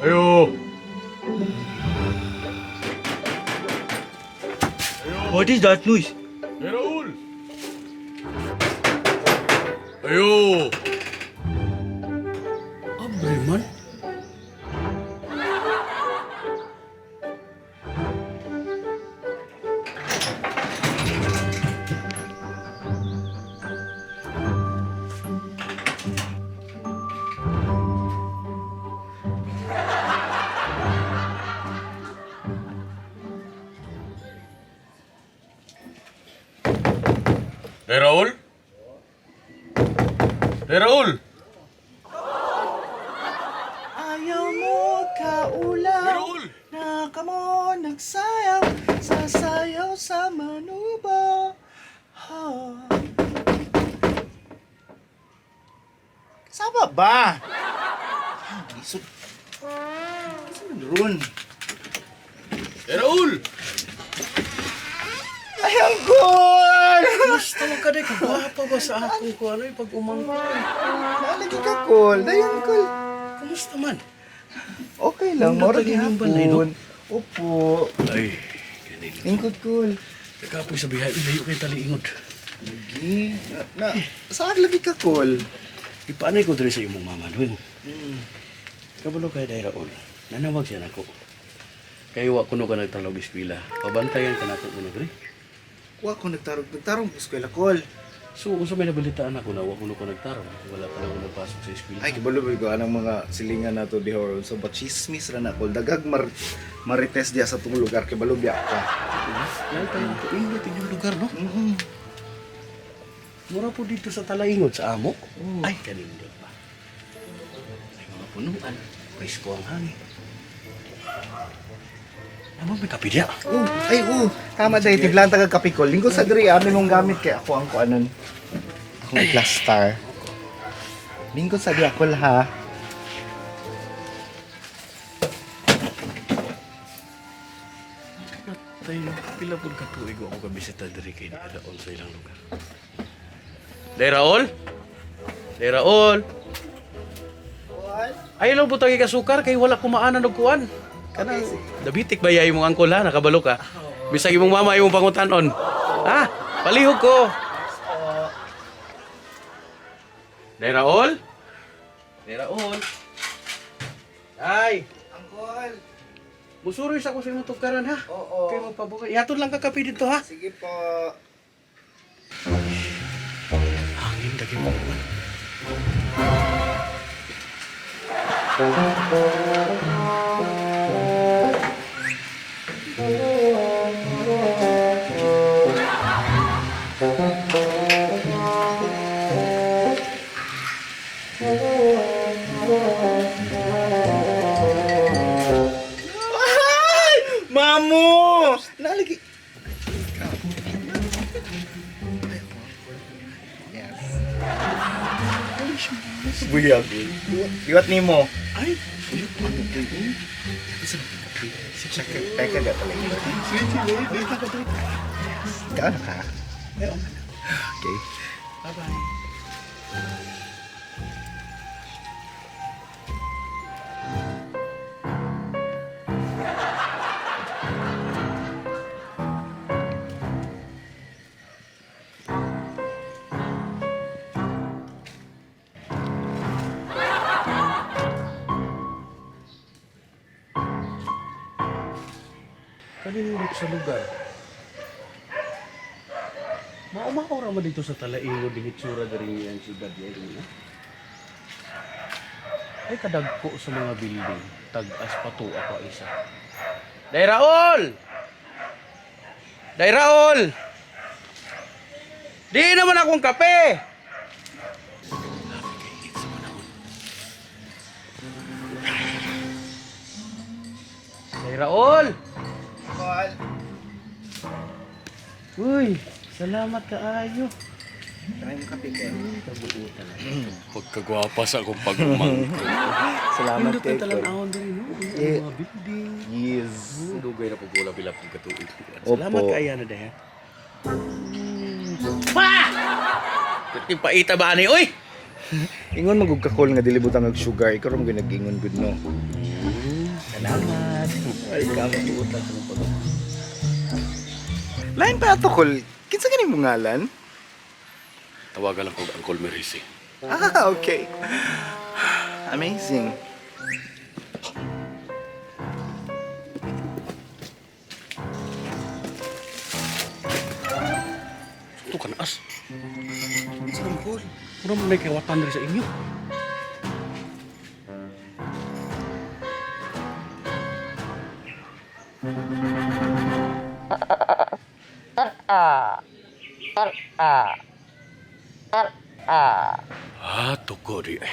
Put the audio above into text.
Ayo! What is that noise? Hey, Raul! Ayo! Abre man. Hey, Raul! Hey, Raul! Ayaw mo kaulam Raul! na kamo nagsayaw, sasayaw sa manuba. Ha. Kasama ba? Isot. Kasama doon. Hey, Raul! Ay, ang good! Gusto mo ka na kagwapa ba sa ako ko ano yung pag-umangkol? Nalagi ka, Col. Dayan, Col. Kumusta man? Okay lang, Ano mora tayo ng balay, no? gihapon. Opo. Ay, ganun. Lingkod, Col. Nagkapoy sa bihay, ilayo kay taliingod. Lagi. Saan lagi ka, Col? Ipaanay ko diri sa imong mama, Nwing. Kabalo kay Dairaon. Nanawag siya nako. Kayo wa kuno ka nagtalog eskwela. Pabantayan ka nako kuno diri. Wa ko nagtarong sa eskwela, Col. So, kung sa may nabalitaan ako na wa kuno ka nagtarong, wala ka lang nagpasok sa eskwela. Ay, kibalo ko anang mga silingan nato diha so but chismis ra na, Col. Dagag marites diya sa tong lugar kibalo biya ka. Yan tayo ko ingot yung lugar, no? Mm. Mura po dito sa Talaingod, sa Amo. Ay, kanindot pa. May mga punuan. Presko ang hangin. Ano may kapidya? Tama dahil tiglan taga kapikol. Linggo sa diri amin mong gamit kay ako ang kuanon. Akong plaster. Linggo sa di ako ha. Tayo, pila po katuig ako kabisita diri kay Daon sa ilang lugar. Dairaol? Dairaol? Ay lang butang ikasukar kay wala kumaanan og kuan. Kanang dabitik ba yay mong angkol ha, nakabalo ka. Bisag imong mama imong pangutanon. Ha? Palihog ko. Dairaol? Dairaol? Ay, Angkol. musuroy sa ko sa imong tukaran ha. Oo. Kay magpabuka. Yaton lang ka kape dito ha. Sige po. Hangin lagi mo naman. Ay! Mamo! Nalagi. Buyag. Iwat nimo. Ay, uy, ano kayo? Teka ga pala. Kaan ka? Okay. Bye-bye. Kanindot sa lugar. Maumahaw ra dito sa Talaingod din itsura diri ang siyudad ya na. Ay kadagko sa mga building, tag-as pato ako isa. Dairaol! Dairaol! Di naman akong kape! Dairaol! Call. Uy, salamat kaayo. Try mo kape ko. Kabuutan. Pagkagwapa sa akong pagmangko. Salamat Pindot kay ang talan-ahon din, no? Eh. Mga building. Yes. Dugay na pagwala bila pag katuig. Opo. Salamat kaya na dahil. Pa! Kati paita ba ni, oy? Ingon magugkakol nga dilibutan ng sugar, ikaw rin nag-ingon good no. Salamat. Ay, kabuutan sa mga pag Lain pa ato kol. Kinsa ganing mo ngalan? Tawagan lang ko ang Colmerisi. Ah, okay. Amazing. ito ka naas. Sarang kol. Mura mo may kawatan rin sa inyo. Ah, tuko di ay.